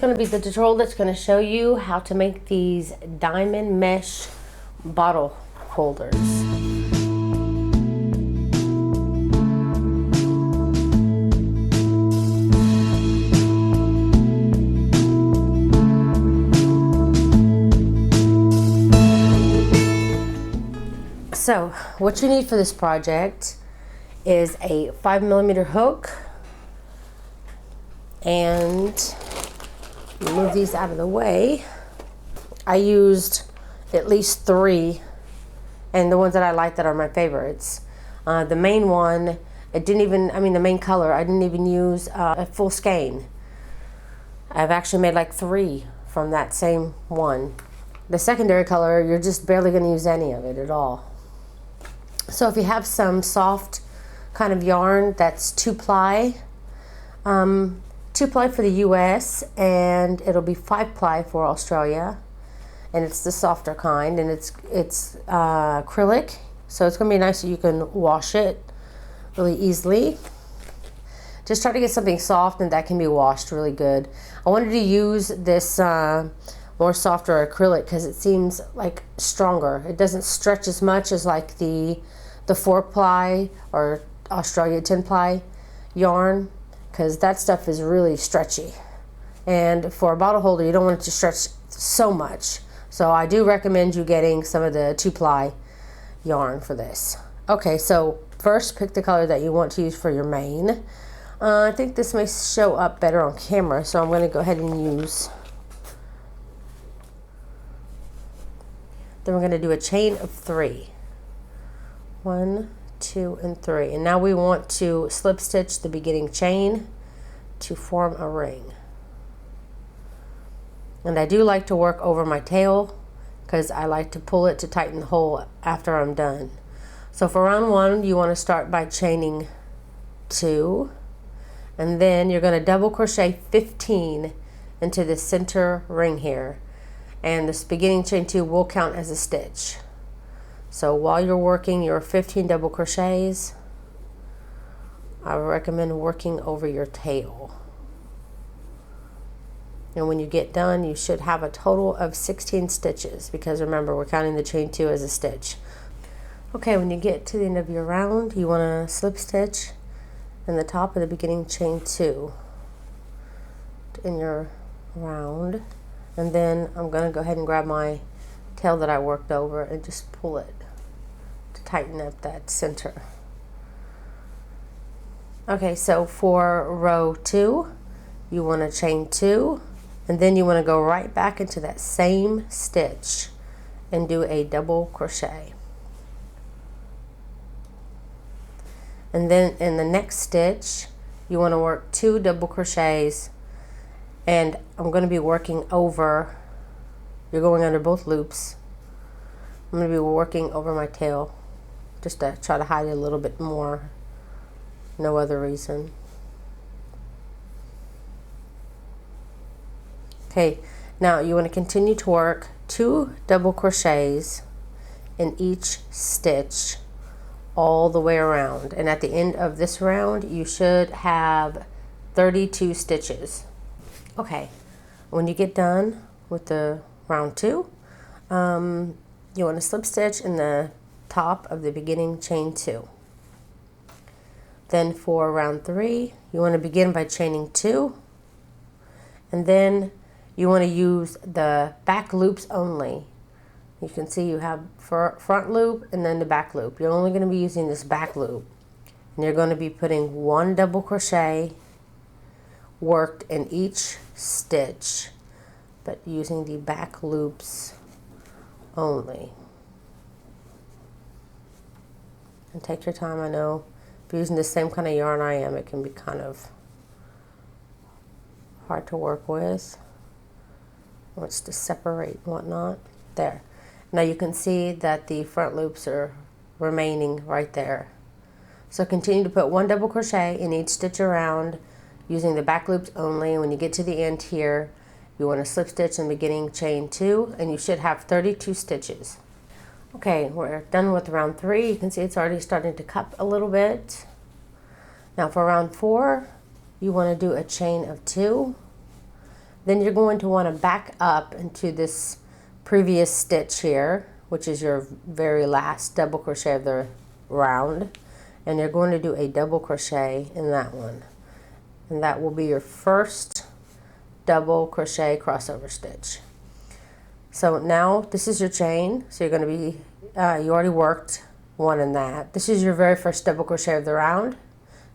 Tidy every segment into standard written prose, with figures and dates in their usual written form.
going to be the tutorial that's going to show you how to make these diamond mesh bottle holders. So what you need for this project is a 5mm hook, and move these out of the way. I used at least 3, and the ones that I like that are my favorites. The main one, the main color, I didn't even use a full skein. I've actually made like 3 from that same one. The secondary color, you're just barely going to use any of it at all. So if you have some soft kind of yarn that's 2-ply, 2-ply for the US, and it'll be 5-ply for Australia, and it's the softer kind, and it's acrylic, so it's going to be nice that you can wash it really easily. Just try to get something soft and that can be washed really good. I wanted to use this more softer acrylic because it seems like stronger. It doesn't stretch as much as like the 4-ply or Australia 10-ply yarn, because that stuff is really stretchy, and for a bottle holder you don't want it to stretch so much. So I do recommend you getting some of the 2-ply yarn for this. Okay, so first pick the color that you want to use for your main. I think this may show up better on camera, so I'm going to go ahead and use. Then we're going to do a chain of 3. 1, 2, and 3. And now we want to slip stitch the beginning chain to form a ring. And I do like to work over my tail because I like to pull it to tighten the hole after I'm done. So for round 1, you want to start by chaining 2, and then you're going to double crochet 15 into the center ring here, and this beginning chain 2 will count as a stitch. So while you're working your 15 double crochets, I recommend working over your tail. And when you get done, you should have a total of 16 stitches, because remember, we're counting the chain 2 as a stitch. Okay, when you get to the end of your round, you want to slip stitch in the top of the beginning chain 2 in your round. And then I'm going to go ahead and grab my tail that I worked over and just pull it to tighten up that center. Okay, so for row 2, you want to chain 2, and then you want to go right back into that same stitch and do a double crochet. And then in the next stitch, you want to work 2 double crochets, and I'm going to be working over, you're going under both loops. I'm going to be working over my tail just to try to hide it a little bit more. No other reason. Okay, now you want to continue to work 2 double crochets in each stitch all the way around. And at the end of this round, you should have 32 stitches. Okay, when you get done with the round 2, you want to slip stitch in the top of the beginning chain 2. Then for round 3, you want to begin by chaining 2, and then you want to use the back loops only. You can see you have front loop and then the back loop. You're only going to be using this back loop, and you're going to be putting 1 double crochet worked in each stitch, but using the back loops only. And take your time. I know if you're using the same kind of yarn I am, it can be kind of hard to work with. Wants to separate and whatnot. There. Now you can see that the front loops are remaining right there. So continue to put 1 double crochet in each stitch around using the back loops only. When you get to the end here, you want to slip stitch in the beginning chain 2, and you should have 32 stitches. Okay, we're done with round 3. You can see it's already starting to cup a little bit. Now for round 4, you want to do a chain of 2, Then you're going to want to back up into this previous stitch here, which is your very last double crochet of the round, and you're going to do a double crochet in that one, and that will be your first double crochet crossover stitch. So now this is your chain, so you're going to be you already worked one in that. This is your very first double crochet of the round,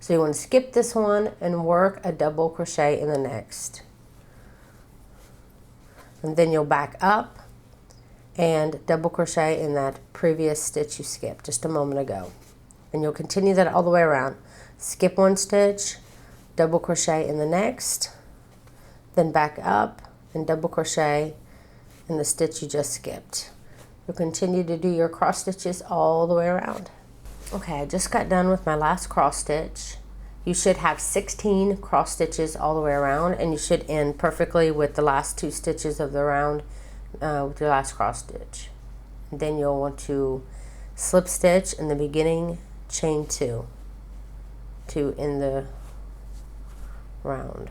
so you want to skip this one and work a double crochet in the next, and then you'll back up and double crochet in that previous stitch you skipped just a moment ago, and you'll continue that all the way around. Skip one stitch, double crochet in the next, then back up and double crochet in the stitch you just skipped. You'll continue to do your cross stitches all the way around. Okay, I just got done with my last cross stitch. You should have 16 cross stitches all the way around, and you should end perfectly with the last 2 stitches of the round with your last cross stitch. And then you'll want to slip stitch in the beginning, chain 2 to end the round.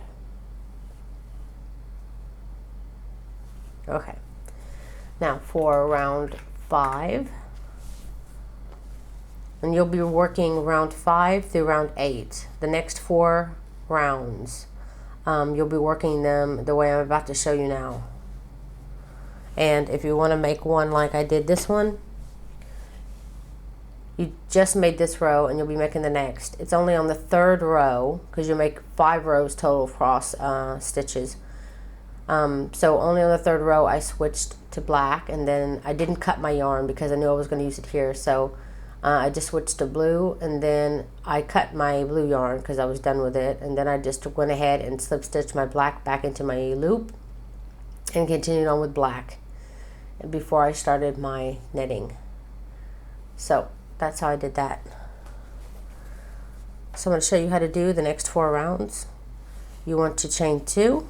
Okay, now for round 5, and you'll be working round 5 through round 8. The next 4 rounds, you'll be working them the way I'm about to show you now. And if you want to make one like I did this one, you just made this row and you'll be making the next. It's only on the 3rd row, because you make 5 rows total cross stitches. So only on the 3rd row I switched to black, and then I didn't cut my yarn because I knew I was going to use it here, so I just switched to blue, and then I cut my blue yarn because I was done with it, and then I just went ahead and slip stitched my black back into my loop and continued on with black before I started my knitting. So that's how I did that. So I'm going to show you how to do the next 4 rounds. You want to chain 2,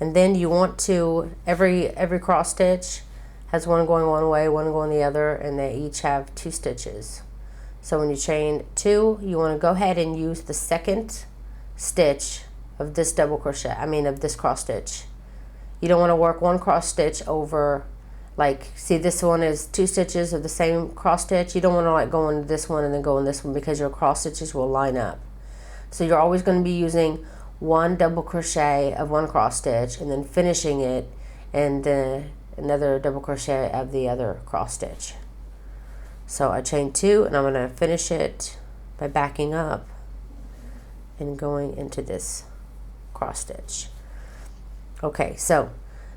and then you want to, every cross stitch has one going one way, one going the other, and they each have 2 stitches. So when you chain 2, you want to go ahead and use the 2nd stitch of this double crochet, of this cross stitch. You don't want to work one cross stitch over, like, see, this one is 2 stitches of the same cross stitch. You don't want to like go into this one and then go in this one, because your cross stitches will line up. So you're always going to be using one double crochet of one cross stitch and then finishing it, and then another double crochet of the other cross stitch. So I chain 2, and I'm going to finish it by backing up and going into this cross stitch. Okay, so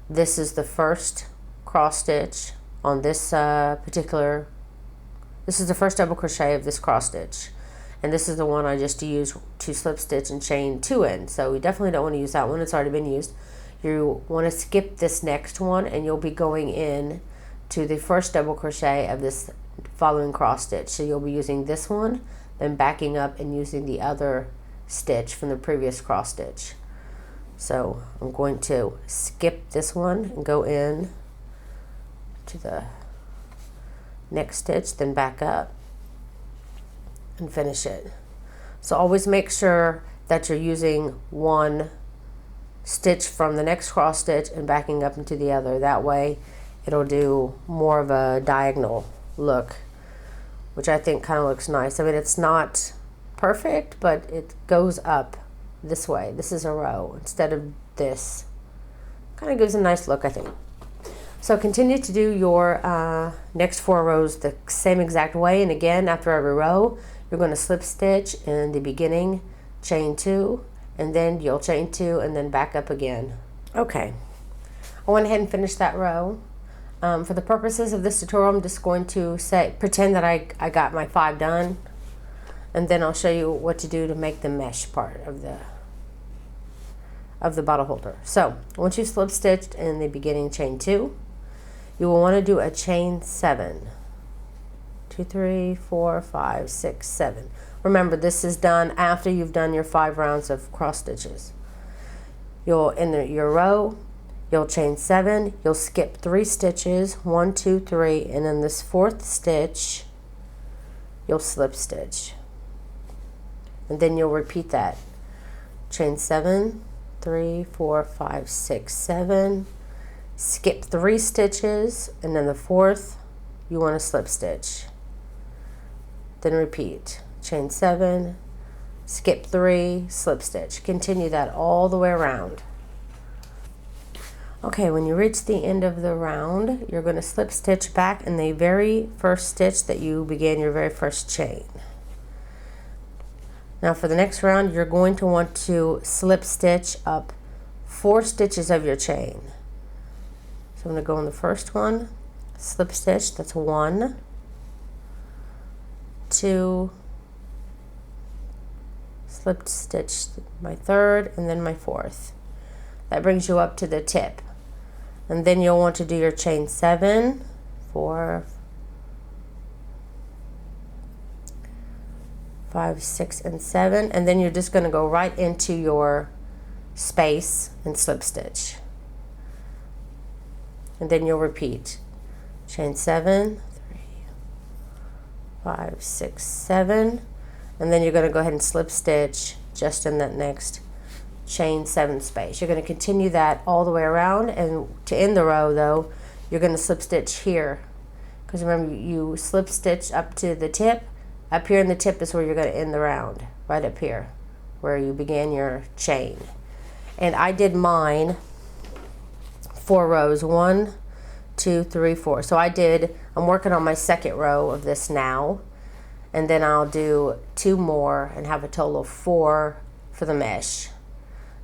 this is the first cross stitch on this this is the first double crochet of this cross stitch, and this is the one I just used to slip stitch and chain 2 in. So we definitely don't want to use that one, it's already been used. You want to skip this next one, and you'll be going in to the first double crochet of this following cross stitch. So you'll be using this one, then backing up and using the other stitch from the previous cross stitch. So I'm going to skip this one and go in to the next stitch, then back up and finish it. So always make sure that you're using one stitch from the next cross stitch and backing up into the other. That way it'll do more of a diagonal look, which I think kind of looks nice. It's not perfect, but it goes up this way. This is a row instead of this. Kind of gives a nice look, I think. So continue to do your next 4 rows the same exact way, and again, after every row, you're going to slip stitch in the beginning, chain 2, and then you'll chain 2 and then back up again. Okay, I went ahead and finished that row. For the purposes of this tutorial, I'm just going to pretend that I got my 5 done, and then I'll show you what to do to make the mesh part of the bottle holder. So once you've slip stitched in the beginning, chain 2, you will want to do a chain 7. 2, 3, 4, 5, 6, 7. Remember, this is done after you've done your 5 rounds of cross stitches. You'll, in your row, you'll chain 7, you'll skip 3 stitches, 1, 2, 3, and in this 4th stitch, you'll slip stitch. And then you'll repeat that. Chain 7, 3, 4, 5, 6, 7, skip 3 stitches, and then the 4th you want to slip stitch, then repeat, chain 7, skip 3, slip stitch. Continue that all the way around. Okay, when you reach the end of the round, you're going to slip stitch back in the very first stitch that you began your very first chain. Now for the next round, you're going to want to slip stitch up 4 stitches of your chain. So I'm going to go on the first one, slip stitch, that's 1, 2, slip stitch my 3rd, and then my 4th. That brings you up to the tip. And then you'll want to do your chain 7, 4, 5, 6, and 7, and then you're just going to go right into your space and slip stitch. And then you'll repeat. Chain 7, 3, 5, 6, 7, and then you're going to go ahead and slip stitch just in that next chain 7 space. You're going to continue that all the way around, and to end the row though, you're going to slip stitch here, because remember you slip stitch up to the tip. Up here in the tip is where you're going to end the round, right up here where you began your chain. And I did mine 4 rows, 1, 2, 3, 4. So I'm working on my second row of this now, and then I'll do 2 more and have a total of 4 for the mesh.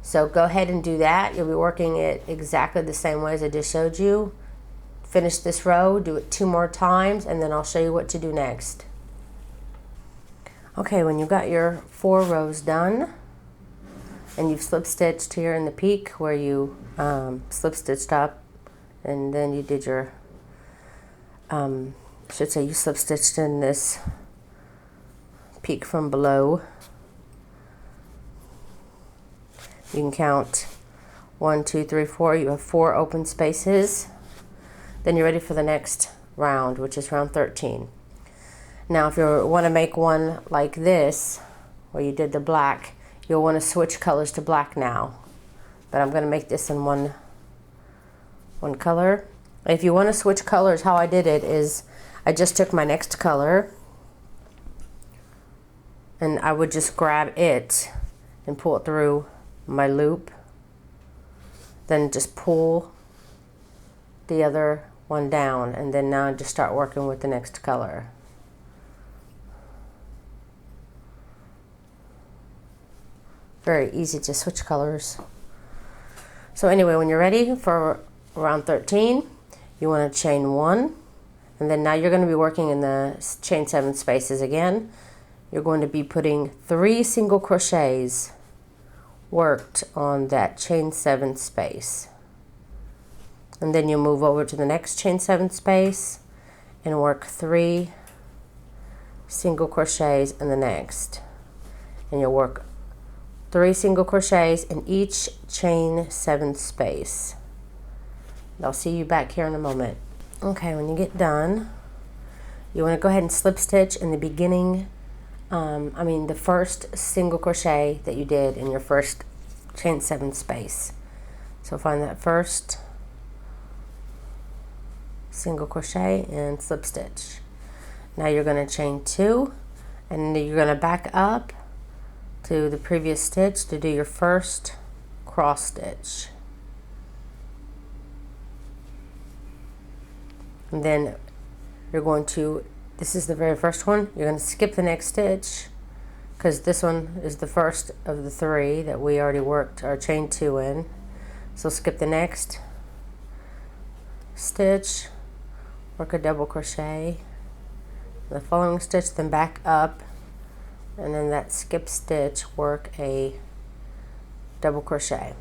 So go ahead and do that. You'll be working it exactly the same way as I just showed you. Finish this row, do it 2 more times, and then I'll show you what to do next. Okay, when you've got your 4 rows done and you've slip stitched here in the peak where you slip stitched up, and then you did your, I should say you slip stitched in this peak from below. You can count 1, 2, 3, 4. You have 4 open spaces. Then you're ready for the next round, which is round 13. Now if you want to make one like this, where you did the black, you'll want to switch colors to black now. But I'm going to make this in one color. If you want to switch colors, how I did it is I just took my next color and I would just grab it and pull it through my loop. Then just pull the other one down, and then now just start working with the next color. Very easy to switch colors. So anyway, when you're ready for round 13, you want to chain 1, and then now you're going to be working in the chain 7 spaces again. You're going to be putting 3 single crochets worked on that chain 7 space. And then you move over to the next chain 7 space and work 3 single crochets in the next. And you'll work 3 single crochets in each chain 7 space. I'll see you back here in a moment. Okay, when you get done, you want to go ahead and slip stitch in the beginning, the first single crochet that you did in your first chain 7 space. So find that first single crochet and slip stitch. Now you're going to chain 2, and you're going to back up to the previous stitch to do your first cross stitch. And then you're going to, this is the very first one, you're going to skip the next stitch, because this one is the first of the 3 that we already worked our chain 2 in. So skip the next stitch, work a double crochet, the following stitch, then back up, and then that skip stitch, work a double crochet.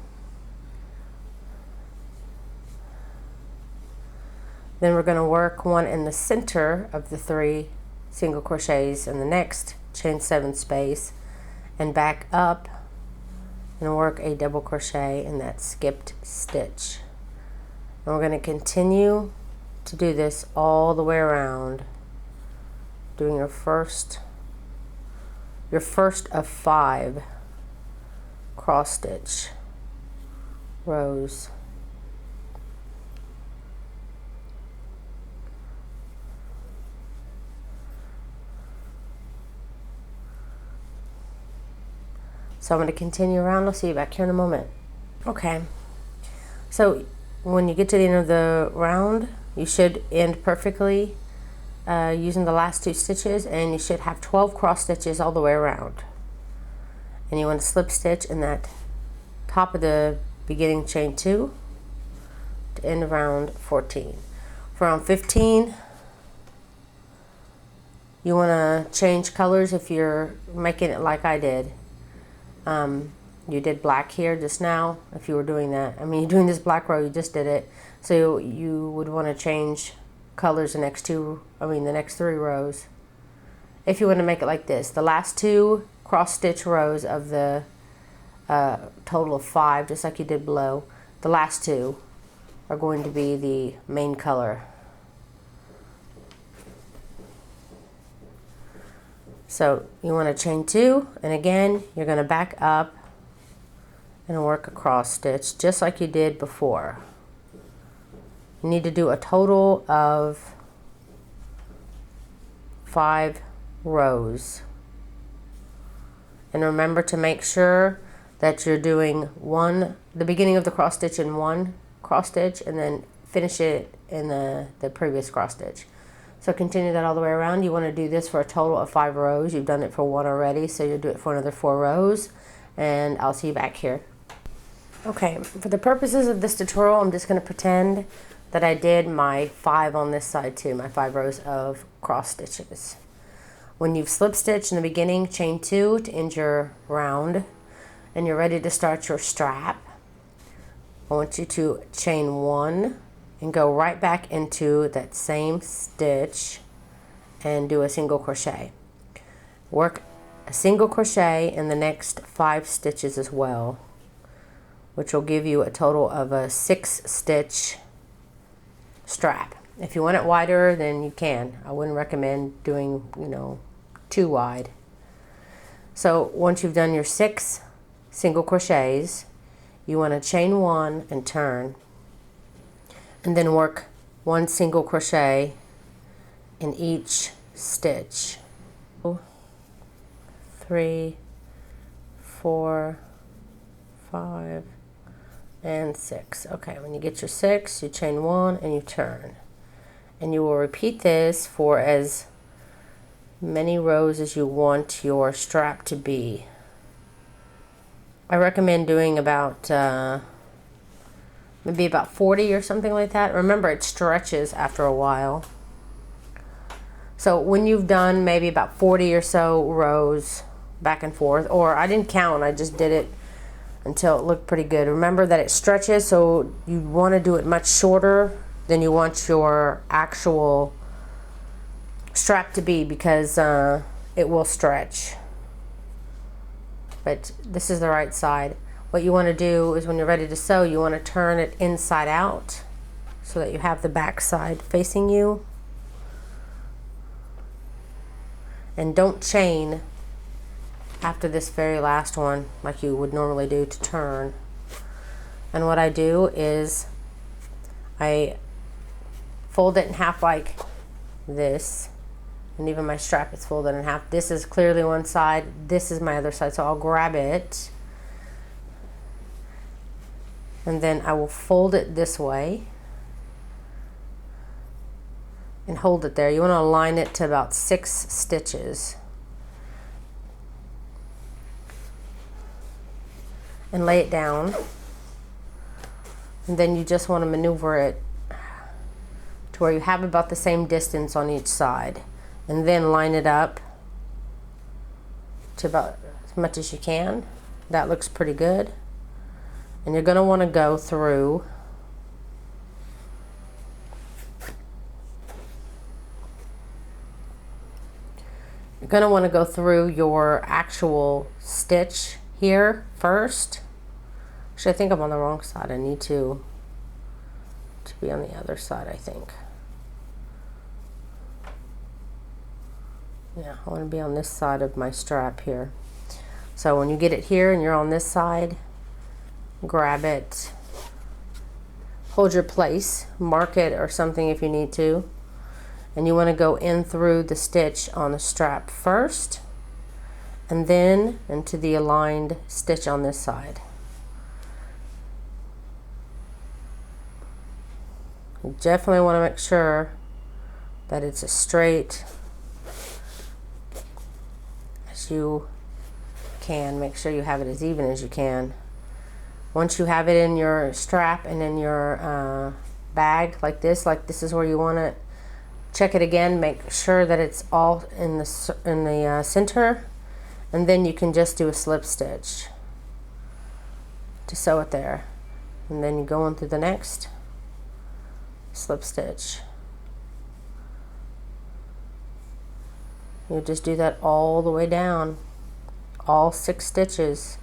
Then we're going to work one in the center of the 3 single crochets in the next chain 7 space, and back up and work a double crochet in that skipped stitch. And we're going to continue to do this all the way around, doing your first of 5 cross stitch rows. So I'm going to continue around. I'll see you back here in a moment. Okay, so when you get to the end of the round, you should end perfectly using the last 2 stitches, and you should have 12 cross stitches all the way around. And you want to slip stitch in that top of the beginning chain 2 to end round 14. For round 15, you want to change colors if you're making it like I did. You did black here just now. If you were doing that, I mean, you're doing this black row, you just did it. So you would want to change colors the next 3 rows. If you want to make it like this, the last 2 cross stitch rows of the total of 5, just like you did below, the last 2 are going to be the main color. So you want to chain 2, and again you're going to back up and work a cross stitch just like you did before. You need to do a total of 5 rows. And remember to make sure that you're doing the beginning of the cross stitch in one cross stitch, and then finish it in the previous cross stitch. So continue that all the way around. You want to do this for a total of 5 rows. You've done it for 1 already, so you'll do it for another 4 rows, and I'll see you back here. Okay, for the purposes of this tutorial, I'm just going to pretend that I did my 5 on this side too, my 5 rows of cross stitches. When you've slip stitched in the beginning, chain 2 to end your round, and you're ready to start your strap, I want you to chain 1 and go right back into that same stitch and do a single crochet. Work a single crochet in the next 5 stitches as well, which will give you a total of a 6 stitch strap. If you want it wider, then you can. I wouldn't recommend doing, too wide. So once you've done your 6 single crochets, you want to chain 1 and turn, and then work 1 single crochet in each stitch. 3, 4, 5, and 6. Okay, when you get your 6, you chain 1 and you turn. And you will repeat this for as many rows as you want your strap to be. I recommend doing about maybe about 40 or something like that. Remember, it stretches after a while. So when you've done maybe about 40 or so rows back and forth, or I didn't count, I just did it until it looked pretty good. Remember that it stretches, so you want to do it much shorter than you want your actual strap to be, because it will stretch. But this is the right side. What you want to do is when you're ready to sew, you want to turn it inside out so that you have the back side facing you. And don't chain after this very last one like you would normally do to turn. And what I do is I fold it in half like this, and even my strap is folded in half. This is clearly one side, this is my other side, so I'll grab it and then I will fold it this way and hold it there. You want to align it to about 6 stitches and lay it down, and then you just want to maneuver it to where you have about the same distance on each side, and then line it up to about as much as you can. That looks pretty good. And you're going to want to go through your actual stitch here first. Actually, I think I'm on the wrong side. I need to be on the other side, I think. Yeah, I want to be on this side of my strap here. So when you get it here and you're on this side, grab it hold your place, mark it or something if you need to. And you want to go in through the stitch on the strap first, and then into the aligned stitch on this side. You definitely want to make sure that it's as straight as you can. Make sure you have it as even as you can. Once you have it in your strap and in your bag like this is where you want it, check it again, make sure that it's all in the center, and then you can just do a slip stitch to sew it there. And then you go on through the next slip stitch. You just do that all the way down, all 6 stitches,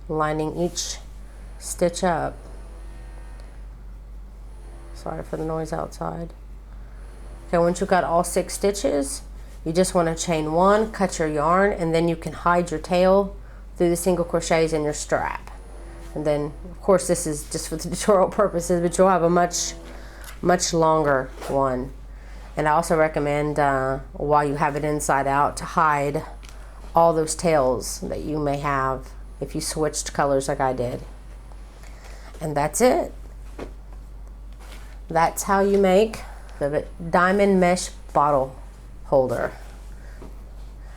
lining each stitch up. Sorry for the noise outside. Okay, once you've got all 6 stitches, you just want to chain 1, cut your yarn, and then you can hide your tail through the single crochets in your strap. And then, of course, this is just for the tutorial purposes, but you'll have a much longer one. And I also recommend, while you have it inside out, to hide all those tails that you may have if you switched colors like I did. And that's it. That's how you make the diamond mesh bottle holder.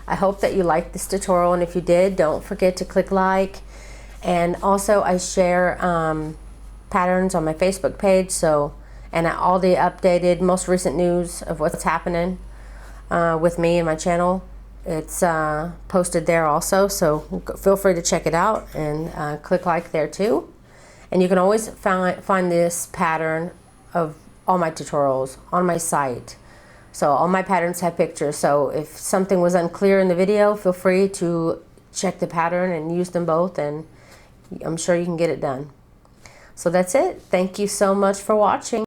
I hope that you liked this tutorial, and if you did, don't forget to click like. And also I share patterns on my Facebook page, and all the updated, most recent news of what's happening with me and my channel. It's posted there also, so feel free to check it out and click like there too. And you can always find this pattern of all my tutorials on my site. So all my patterns have pictures, so if something was unclear in the video, feel free to check the pattern and use them both, and I'm sure you can get it done. So that's it. Thank you so much for watching.